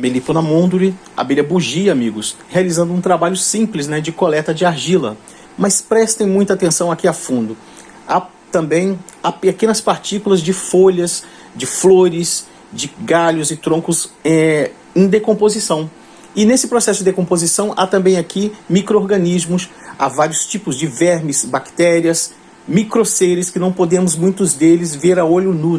Melipona monduli, abelha bugia, amigos, realizando um trabalho simples, de coleta de argila. Mas prestem muita atenção aqui a fundo. Há pequenas partículas de folhas, de flores, de galhos e troncos em decomposição. E nesse processo de decomposição há também aqui micro-organismos, há vários tipos de vermes, bactérias, microseres que não podemos muitos deles ver a olho nu,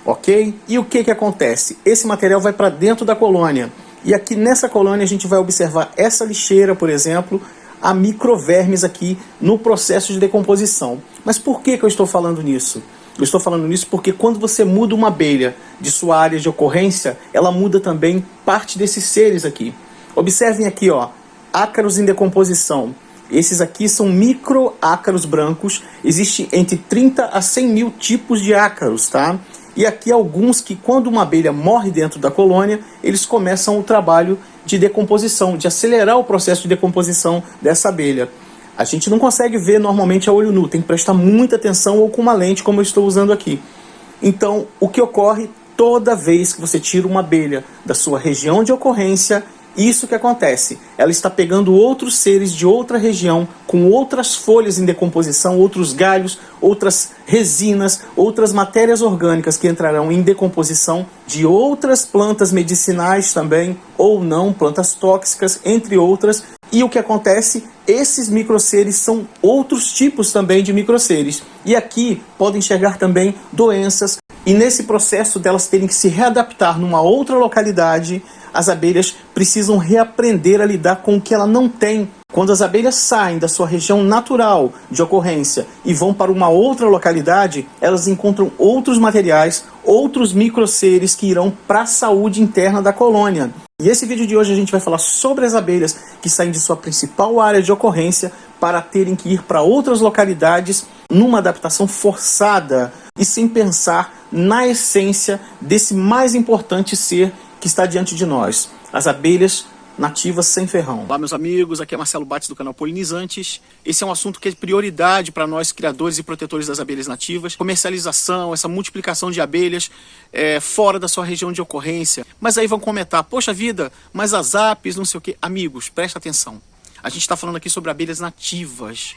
Ok? E o que acontece? Esse material vai para dentro da colônia. E aqui nessa colônia a gente vai observar essa lixeira, por exemplo, há microvermes aqui no processo de decomposição. Mas por que eu estou falando nisso? Eu estou falando nisso porque quando você muda uma abelha de sua área de ocorrência, ela muda também parte desses seres aqui. Observem aqui, ácaros em decomposição. Esses aqui são microácaros brancos. Existe entre 30 a 100 mil tipos de ácaros, tá? E aqui alguns que, quando uma abelha morre dentro da colônia, eles começam o trabalho de decomposição, de acelerar o processo de decomposição dessa abelha. A gente não consegue ver normalmente a olho nu, tem que prestar muita atenção ou com uma lente, como eu estou usando aqui. Então, o que ocorre toda vez que você tira uma abelha da sua região de ocorrência, isso que acontece. Ela está pegando outros seres de outra região, com outras folhas em decomposição, outros galhos, outras resinas, outras matérias orgânicas que entrarão em decomposição de outras plantas medicinais também, ou não, plantas tóxicas, entre outras. E o que acontece? Esses microseres são outros tipos também de microseres. E aqui podem chegar também doenças. E nesse processo delas terem que se readaptar numa outra localidade, as abelhas precisam reaprender a lidar com o que ela não tem. Quando as abelhas saem da sua região natural de ocorrência e vão para uma outra localidade, elas encontram outros materiais, outros microseres que irão para a saúde interna da colônia. E esse vídeo de hoje a gente vai falar sobre as abelhas que saem de sua principal área de ocorrência para terem que ir para outras localidades numa adaptação forçada e sem pensar na essência desse mais importante ser que está diante de nós, as abelhas nativas sem ferrão. Olá meus amigos, aqui é Marcelo Bates do canal Polinizantes. Esse é um assunto que é prioridade para nós criadores e protetores das abelhas nativas. Comercialização, essa multiplicação de abelhas fora da sua região de ocorrência. Mas aí vão comentar, poxa vida, mas as apis, não sei o que. Amigos, presta atenção. A gente está falando aqui sobre abelhas nativas.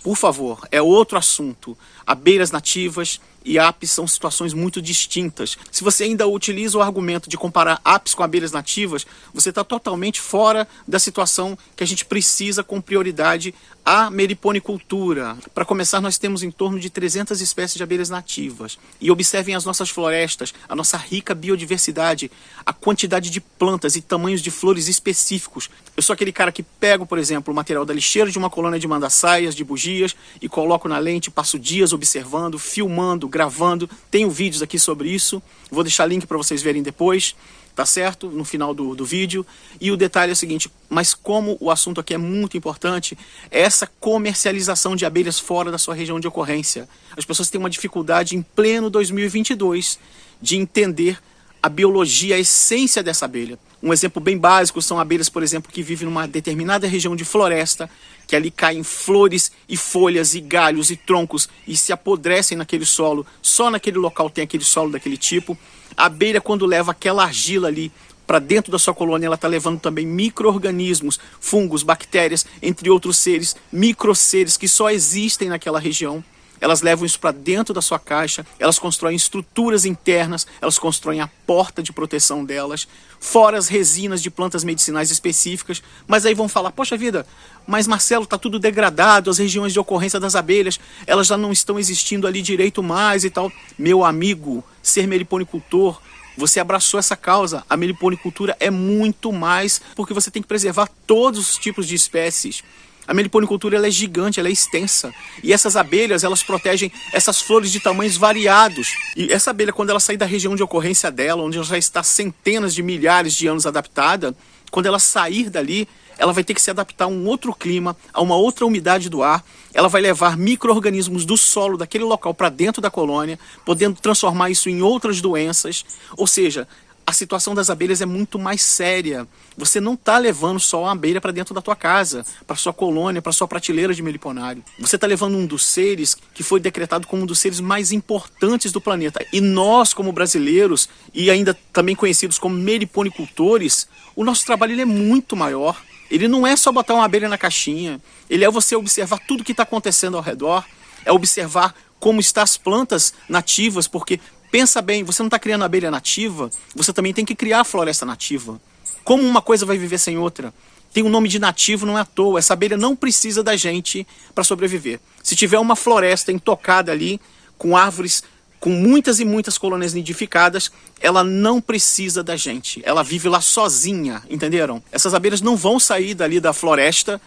Por favor, é outro assunto. Abelhas nativas e apis são situações muito distintas. Se você ainda utiliza o argumento de comparar apis com abelhas nativas, você está totalmente fora da situação que a gente precisa com prioridade a meliponicultura. Para começar, nós temos em torno de 300 espécies de abelhas nativas. E observem as nossas florestas, a nossa rica biodiversidade, a quantidade de plantas e tamanhos de flores específicos. Eu sou aquele cara que pego, por exemplo, o material da lixeira de uma colônia de mandaçaias, de bugias, e coloco na lente, passo dias observando, filmando, gravando. Tenho vídeos aqui sobre isso. Vou deixar link para vocês verem depois. Tá certo? No final do vídeo. E o detalhe é o seguinte, mas como o assunto aqui é muito importante, é essa comercialização de abelhas fora da sua região de ocorrência. As pessoas têm uma dificuldade em pleno 2022 de entender a biologia, a essência dessa abelha. Um exemplo bem básico são abelhas, por exemplo, que vivem numa determinada região de floresta, que ali caem flores e folhas e galhos e troncos e se apodrecem naquele solo. Só naquele local tem aquele solo daquele tipo. A abelha, quando leva aquela argila ali para dentro da sua colônia, ela está levando também micro-organismos, fungos, bactérias, entre outros seres, microseres que só existem naquela região. Elas levam isso para dentro da sua caixa, elas constroem estruturas internas, elas constroem a porta de proteção delas, fora as resinas de plantas medicinais específicas. Mas aí vão falar, poxa vida, mas Marcelo, está tudo degradado, as regiões de ocorrência das abelhas, elas já não estão existindo ali direito mais e tal. Meu amigo, ser meliponicultor, você abraçou essa causa. A meliponicultura é muito mais, porque você tem que preservar todos os tipos de espécies. A meliponicultura ela é gigante, ela é extensa. E essas abelhas, elas protegem essas flores de tamanhos variados. E essa abelha, quando ela sair da região de ocorrência dela, onde ela já está centenas de milhares de anos adaptada, quando ela sair dali, ela vai ter que se adaptar a um outro clima, a uma outra umidade do ar. Ela vai levar micro-organismos do solo daquele local para dentro da colônia, podendo transformar isso em outras doenças. Ou seja, a situação das abelhas é muito mais séria. Você não está levando só uma abelha para dentro da tua casa, para sua colônia, para sua prateleira de meliponário. Você está levando um dos seres que foi decretado como um dos seres mais importantes do planeta. E nós, como brasileiros, e ainda também conhecidos como meliponicultores, o nosso trabalho ele é muito maior. Ele não é só botar uma abelha na caixinha. Ele é você observar tudo que está acontecendo ao redor. É observar como estão as plantas nativas, porque, pensa bem, você não está criando abelha nativa, você também tem que criar a floresta nativa. Como uma coisa vai viver sem outra? Tem um nome de nativo, não é à toa. Essa abelha não precisa da gente para sobreviver. Se tiver uma floresta intocada ali, com árvores, com muitas e muitas colônias nidificadas, ela não precisa da gente. Ela vive lá sozinha, entenderam? Essas abelhas não vão sair dali da floresta,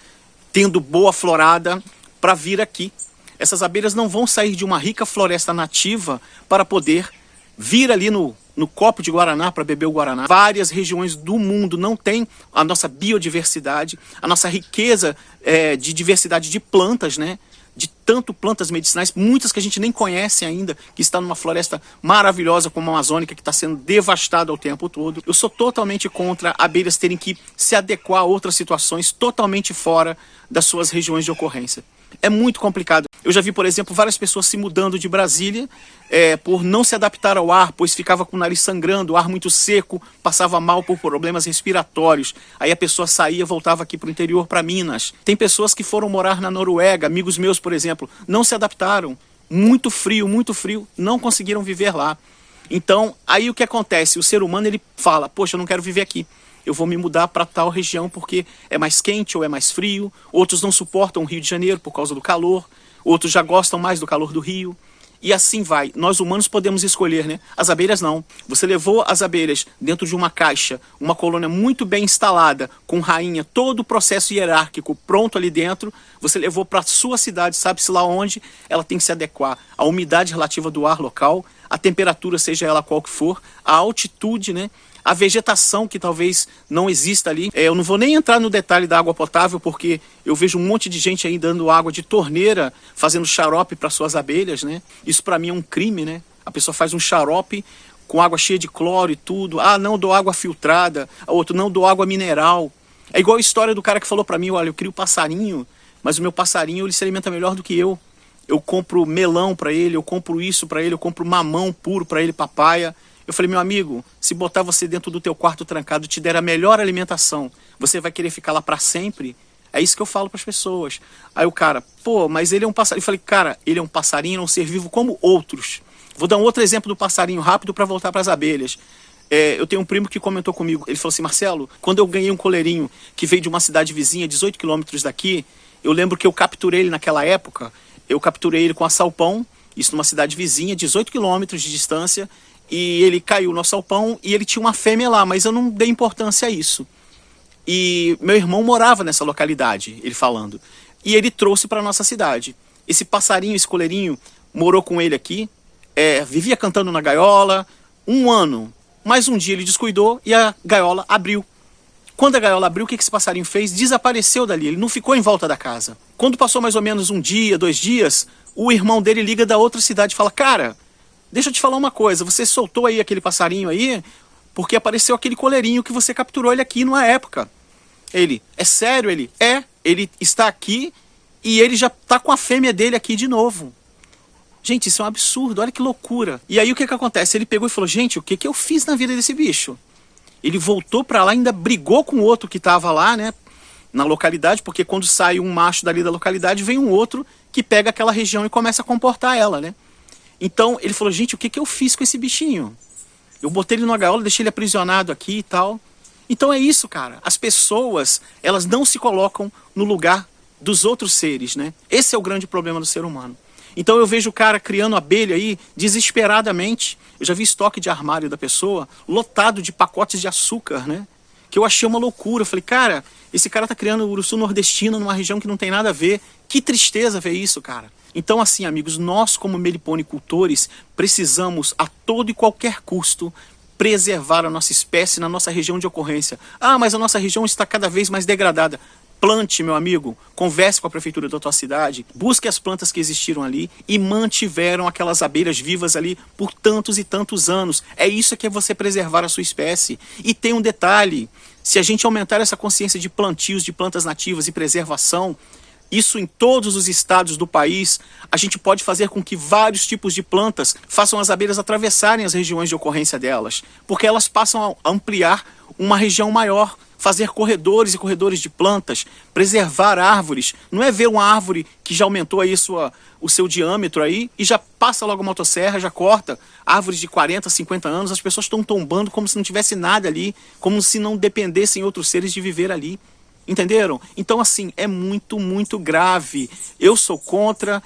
tendo boa florada, para vir aqui. Essas abelhas não vão sair de uma rica floresta nativa para poder vir ali no copo de Guaraná para beber o Guaraná. Várias regiões do mundo não têm a nossa biodiversidade, a nossa riqueza de diversidade de plantas, né? De tanto plantas medicinais, muitas que a gente nem conhece ainda, que está numa floresta maravilhosa como a Amazônica, que está sendo devastada o tempo todo. Eu sou totalmente contra abelhas terem que se adequar a outras situações totalmente fora das suas regiões de ocorrência. É muito complicado. Eu já vi, por exemplo, várias pessoas se mudando de Brasília por não se adaptar ao ar, pois ficava com o nariz sangrando, o ar muito seco, passava mal por problemas respiratórios. Aí a pessoa saía, voltava aqui para o interior, para Minas. Tem pessoas que foram morar na Noruega, amigos meus, por exemplo, não se adaptaram. Muito frio, não conseguiram viver lá. Então, aí o que acontece? O ser humano, ele fala, poxa, eu não quero viver aqui. Eu vou me mudar para tal região porque é mais quente ou é mais frio. Outros não suportam o Rio de Janeiro por causa do calor. Outros já gostam mais do calor do Rio. E assim vai. Nós humanos podemos escolher, né? As abelhas não. Você levou as abelhas dentro de uma caixa, uma colônia muito bem instalada, com rainha, todo o processo hierárquico pronto ali dentro. Você levou para a sua cidade, sabe-se lá onde, ela tem que se adequar à umidade relativa do ar local, a temperatura, seja ela qual que for, a altitude, né? A vegetação que talvez não exista ali. Eu não vou nem entrar no detalhe da água potável, porque eu vejo um monte de gente aí dando água de torneira, fazendo xarope para suas abelhas, né? Isso para mim é um crime, né? A pessoa faz um xarope com água cheia de cloro e tudo. Ah, não dou água filtrada. A outro, não dou água mineral. É igual a história do cara que falou para mim, olha, eu crio passarinho, mas o meu passarinho ele se alimenta melhor do que eu. Eu compro melão para ele, eu compro isso para ele, eu compro mamão puro para ele, papaya. Eu falei, meu amigo, se botar você dentro do teu quarto trancado, te der a melhor alimentação, você vai querer ficar lá para sempre? É isso que eu falo para as pessoas. Aí o cara, pô, mas ele é um passarinho. Eu falei, cara, ele é um passarinho, é um ser vivo como outros. Vou dar um outro exemplo do passarinho rápido para voltar para as abelhas. Eu tenho um primo que comentou comigo, ele falou assim, Marcelo, quando eu ganhei um coleirinho que veio de uma cidade vizinha, 18 quilômetros daqui, eu lembro que eu capturei ele naquela época, eu capturei ele com assalpão, isso numa cidade vizinha, 18 quilômetros de distância, e ele caiu no assalpão e ele tinha uma fêmea lá, mas eu não dei importância a isso. E meu irmão morava nessa localidade, ele falando, e ele trouxe para nossa cidade. Esse passarinho, esse coleirinho, morou com ele aqui, vivia cantando na gaiola, 1 ano, mas um dia ele descuidou e a gaiola abriu. Quando a gaiola abriu, o que esse passarinho fez? Desapareceu dali, ele não ficou em volta da casa. Quando passou mais ou menos 1 dia, 2 dias, o irmão dele liga da outra cidade e fala, cara, deixa eu te falar uma coisa, você soltou aí aquele passarinho aí, porque apareceu aquele coleirinho que você capturou ele aqui numa época. Ele, é sério? Ele está aqui e ele já está com a fêmea dele aqui de novo. Gente, isso é um absurdo, olha que loucura. E aí o que acontece? Ele pegou e falou, gente, o que eu fiz na vida desse bicho? Ele voltou para lá, ainda brigou com o outro que estava lá, né, na localidade, porque quando sai um macho dali da localidade, vem um outro que pega aquela região e começa a comportar ela, né? Então ele falou, gente, o que eu fiz com esse bichinho? Eu botei ele numa gaiola, deixei ele aprisionado aqui e tal. Então é isso, cara. As pessoas, elas não se colocam no lugar dos outros seres, né? Esse é o grande problema do ser humano. Então eu vejo o cara criando abelha aí, desesperadamente. Eu já vi estoque de armário da pessoa lotado de pacotes de açúcar, né? Que eu achei uma loucura. Eu falei, cara, esse cara tá criando uruçu nordestino numa região que não tem nada a ver. Que tristeza ver isso, cara. Então assim, amigos, nós como meliponicultores precisamos a todo e qualquer custo preservar a nossa espécie na nossa região de ocorrência. Ah, mas a nossa região está cada vez mais degradada. Plante, meu amigo, converse com a prefeitura da tua cidade, busque as plantas que existiram ali e mantiveram aquelas abelhas vivas ali por tantos e tantos anos. É isso que é você preservar a sua espécie. E tem um detalhe, se a gente aumentar essa consciência de plantios, de plantas nativas e preservação, isso em todos os estados do país, a gente pode fazer com que vários tipos de plantas façam as abelhas atravessarem as regiões de ocorrência delas, porque elas passam a ampliar uma região maior, fazer corredores e corredores de plantas, preservar árvores. Não é ver uma árvore que já aumentou aí o seu diâmetro aí e já passa logo a motosserra, já corta. Árvores de 40, 50 anos, as pessoas estão tombando como se não tivesse nada ali, como se não dependessem outros seres de viver ali. Entenderam? Então, assim, é muito, muito grave. Eu sou contra,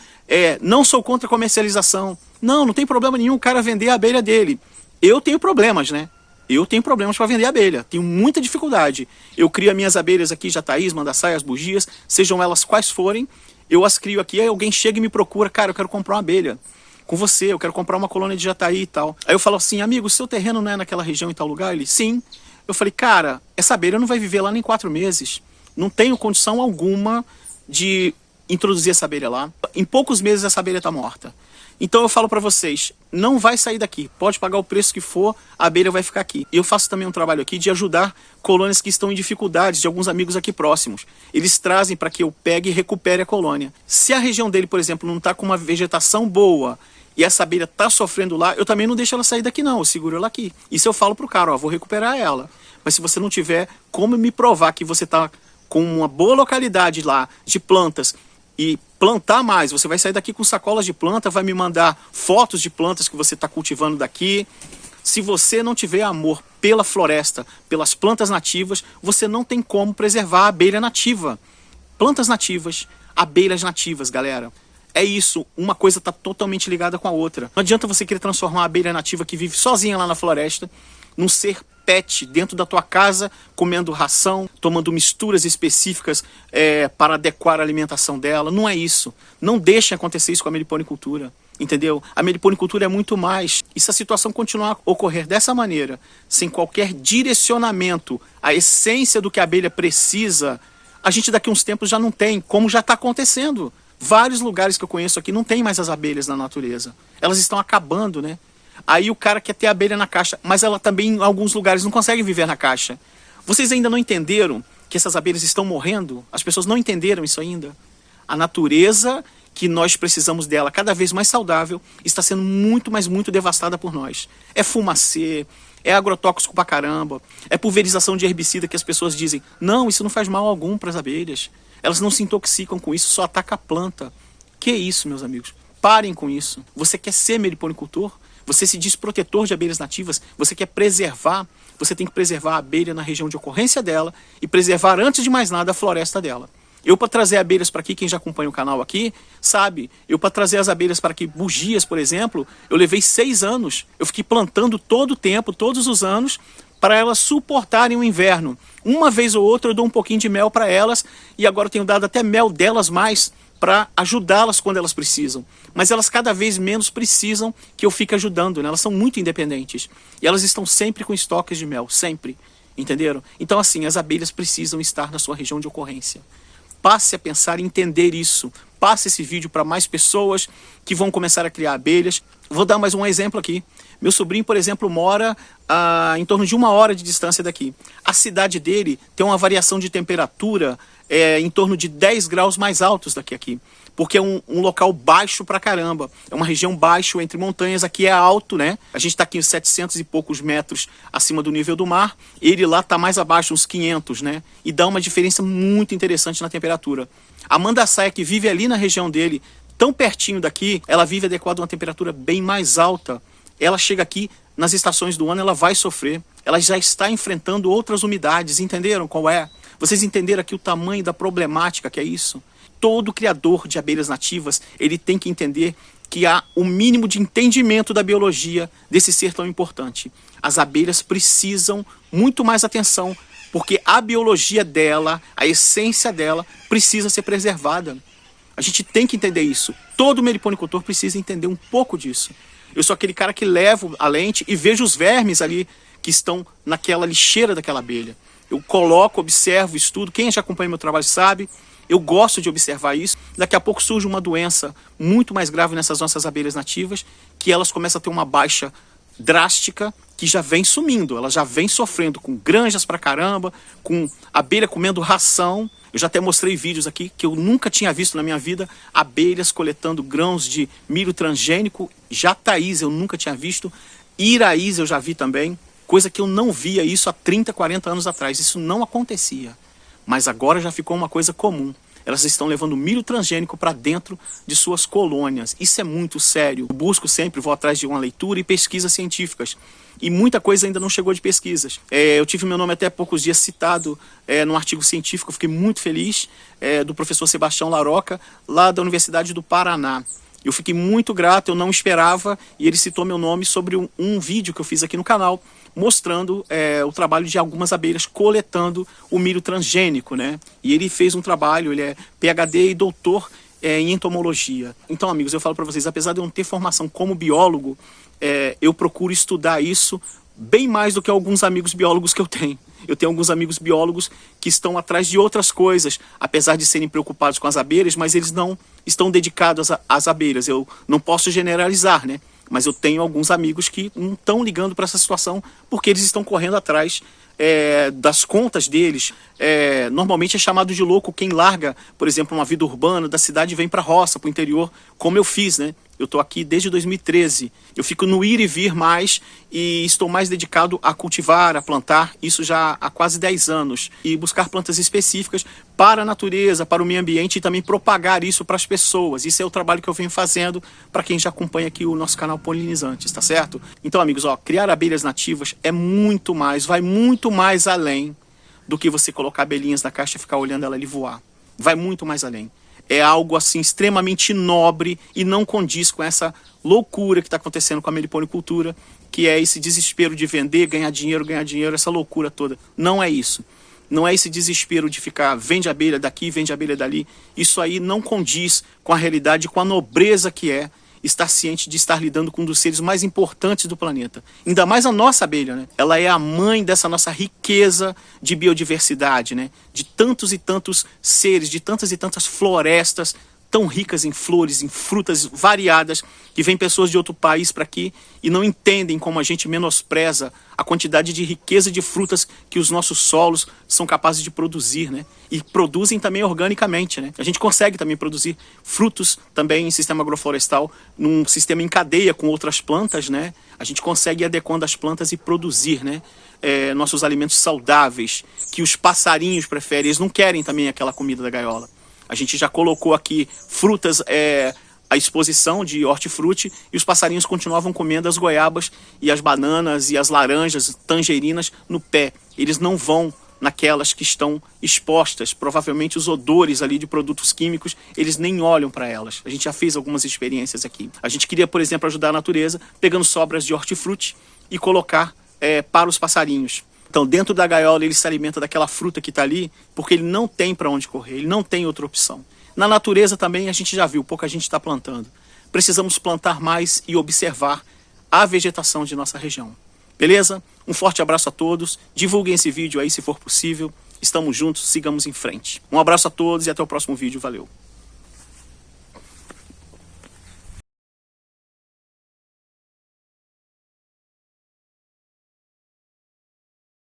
não sou contra a comercialização. Não tem problema nenhum o cara vender a abelha dele. Eu tenho problemas, né? Eu tenho problemas para vender abelha, tenho muita dificuldade. Eu crio as minhas abelhas aqui, jataís, mandaçai, as bugias, sejam elas quais forem, eu as crio aqui, aí alguém chega e me procura, cara, eu quero comprar uma abelha com você, eu quero comprar uma colônia de jataí e tal. Aí eu falo assim, amigo, seu terreno não é naquela região em tal lugar? Ele, sim. Eu falei, cara, essa abelha não vai viver lá nem 4 meses. Não tenho condição alguma de introduzir essa abelha lá. Em poucos meses essa abelha está morta. Então eu falo para vocês, não vai sair daqui, pode pagar o preço que for, a abelha vai ficar aqui. Eu faço também um trabalho aqui de ajudar colônias que estão em dificuldades, de alguns amigos aqui próximos. Eles trazem para que eu pegue e recupere a colônia. Se a região dele, por exemplo, não está com uma vegetação boa e essa abelha está sofrendo lá, eu também não deixo ela sair daqui não, eu seguro ela aqui. Isso eu falo pro cara, ó, vou recuperar ela. Mas se você não tiver como me provar que você está com uma boa localidade lá de plantas e plantar mais, você vai sair daqui com sacolas de planta, vai me mandar fotos de plantas que você está cultivando daqui. Se você não tiver amor pela floresta, pelas plantas nativas, você não tem como preservar a abelha nativa. Plantas nativas, abelhas nativas, galera. É isso, uma coisa está totalmente ligada com a outra. Não adianta você querer transformar uma abelha nativa que vive sozinha lá na floresta num ser pet dentro da tua casa, comendo ração, tomando misturas específicas para adequar a alimentação dela. Não é isso. Não deixem acontecer isso com a meliponicultura. Entendeu? A meliponicultura é muito mais. E se a situação continuar a ocorrer dessa maneira, sem qualquer direcionamento à essência do que a abelha precisa, a gente daqui a uns tempos já não tem, como já está acontecendo. Vários lugares que eu conheço aqui não tem mais as abelhas na natureza. Elas estão acabando, né? Aí o cara quer ter a abelha na caixa, mas ela também em alguns lugares não consegue viver na caixa. Vocês ainda não entenderam que essas abelhas estão morrendo? As pessoas não entenderam isso ainda. A natureza que nós precisamos dela cada vez mais saudável está sendo muito, mas muito devastada por nós. É fumacê, é agrotóxico pra caramba, é pulverização de herbicida que as pessoas dizem, não, isso não faz mal algum para as abelhas. Elas não se intoxicam com isso, só ataca a planta. Que isso, meus amigos? Parem com isso. Você quer ser meliponicultor? Você se diz protetor de abelhas nativas? Você quer preservar? Você tem que preservar a abelha na região de ocorrência dela e preservar, antes de mais nada, a floresta dela. Eu, para trazer abelhas para aqui, quem já acompanha o canal aqui, sabe, eu para trazer as abelhas para aqui, bugias, por exemplo, eu levei 6 anos. Eu fiquei plantando todo o tempo, todos os anos, para elas suportarem o inverno. Uma vez ou outra eu dou um pouquinho de mel para elas e agora eu tenho dado até mel delas mais para ajudá-las quando elas precisam. Mas elas cada vez menos precisam que eu fique ajudando, né? Elas são muito independentes. E elas estão sempre com estoques de mel, sempre. Entenderam? Então assim, as abelhas precisam estar na sua região de ocorrência. Passe a pensar e entender isso. Passe esse vídeo para mais pessoas que vão começar a criar abelhas. Vou dar mais um exemplo aqui. Meu sobrinho, por exemplo, mora em torno de 1 hora de distância daqui. A cidade dele tem uma variação de temperatura em torno de 10 graus mais altos daqui aqui. Porque é um local baixo pra caramba. É uma região baixo entre montanhas. Aqui é alto, né? A gente tá aqui uns 700 e poucos metros acima do nível do mar. Ele lá tá mais abaixo, uns 500, né? E dá uma diferença muito interessante na temperatura. A mandaçaia, que vive ali na região dele, tão pertinho daqui, ela vive adequada a uma temperatura bem mais alta. Ela chega aqui, nas estações do ano, ela vai sofrer. Ela já está enfrentando outras umidades. Entenderam qual é? Vocês entenderam aqui o tamanho da problemática que é isso? Todo criador de abelhas nativas, ele tem que entender que há o mínimo de entendimento da biologia desse ser tão importante. As abelhas precisam muito mais atenção, porque a biologia dela, a essência dela, precisa ser preservada. A gente tem que entender isso. Todo meliponicultor precisa entender um pouco disso. Eu sou aquele cara que levo a lente e vejo os vermes ali que estão naquela lixeira daquela abelha. Eu coloco, observo, estudo. Quem já acompanha meu trabalho sabe. Eu gosto de observar isso. Daqui a pouco surge uma doença muito mais grave nessas nossas abelhas nativas, que elas começam a ter uma baixa drástica, que já vem sumindo. Ela já vem sofrendo com granjas pra caramba, com abelha comendo ração. Eu já até mostrei vídeos aqui que eu nunca tinha visto na minha vida, abelhas coletando grãos de milho transgênico. Jataíza eu nunca tinha visto. Iraíza eu já vi também. Coisa que eu não via isso há 30, 40 anos atrás. Isso não acontecia. Mas agora já ficou uma coisa comum. Elas estão levando milho transgênico para dentro de suas colônias. Isso é muito sério. Eu busco sempre, vou atrás de uma leitura e pesquisas científicas. E muita coisa ainda não chegou de pesquisas. Eu tive meu nome até há poucos dias citado num artigo científico, eu fiquei muito feliz, do professor Sebastião Laroca, lá da Universidade do Paraná. Eu fiquei muito grato, eu não esperava, e ele citou meu nome sobre um vídeo que eu fiz aqui no canal, mostrando o trabalho de algumas abelhas coletando o milho transgênico, né? E ele fez um trabalho, ele é PhD e doutor em entomologia. Então, amigos, eu falo para vocês, apesar de eu não ter formação como biólogo, eu procuro estudar isso bem mais do que alguns amigos biólogos que eu tenho. Eu tenho alguns amigos biólogos que estão atrás de outras coisas, apesar de serem preocupados com as abelhas, mas eles não estão dedicados às abelhas. Eu não posso generalizar, né? Mas eu tenho alguns amigos que não estão ligando para essa situação porque eles estão correndo atrás das contas deles. Normalmente é chamado de louco quem larga, por exemplo, uma vida urbana da cidade e vem para a roça, para o interior, como eu fiz, né? Eu estou aqui desde 2013. Eu fico no ir e vir mais e estou mais dedicado a cultivar, a plantar, isso já há quase 10 anos. E buscar plantas específicas para a natureza, para o meio ambiente e também propagar isso para as pessoas. Isso é o trabalho que eu venho fazendo para quem já acompanha aqui o nosso canal Polinizantes, tá certo? Então, amigos, criar abelhas nativas é muito mais, vai muito mais além do que você colocar abelhinhas na caixa e ficar olhando ela ali voar. Vai muito mais além. É algo assim extremamente nobre e não condiz com essa loucura que está acontecendo com a meliponicultura, que é esse desespero de vender, ganhar dinheiro, essa loucura toda. Não é isso. Não é esse desespero de ficar vende abelha daqui, vende abelha dali. Isso aí não condiz com a realidade, com a nobreza que é estar ciente de estar lidando com um dos seres mais importantes do planeta. Ainda mais a nossa abelha, né? Ela é a mãe dessa nossa riqueza de biodiversidade, né? De tantos e tantos seres, de tantas e tantas florestas tão ricas em flores, em frutas variadas, que vêm pessoas de outro país para aqui e não entendem como a gente menospreza a quantidade de riqueza de frutas que os nossos solos são capazes de produzir, né? E produzem também organicamente, né? A gente consegue também produzir frutos também em sistema agroflorestal, num sistema em cadeia com outras plantas, né? A gente consegue ir adequando as plantas e produzir, né? Nossos alimentos saudáveis, que os passarinhos preferem, eles não querem também aquela comida da gaiola. A gente já colocou aqui frutas à exposição de hortifruti e os passarinhos continuavam comendo as goiabas e as bananas e as laranjas, tangerinas no pé. Eles não vão naquelas que estão expostas, provavelmente os odores ali de produtos químicos, eles nem olham para elas. A gente já fez algumas experiências aqui. A gente queria, por exemplo, ajudar a natureza pegando sobras de hortifruti e colocar para os passarinhos. Então, dentro da gaiola, ele se alimenta daquela fruta que está ali, porque ele não tem para onde correr, ele não tem outra opção. Na natureza também, a gente já viu, pouca gente está plantando. Precisamos plantar mais e observar a vegetação de nossa região. Beleza? Um forte abraço a todos, divulguem esse vídeo aí se for possível. Estamos juntos, sigamos em frente. Um abraço a todos e até o próximo vídeo. Valeu!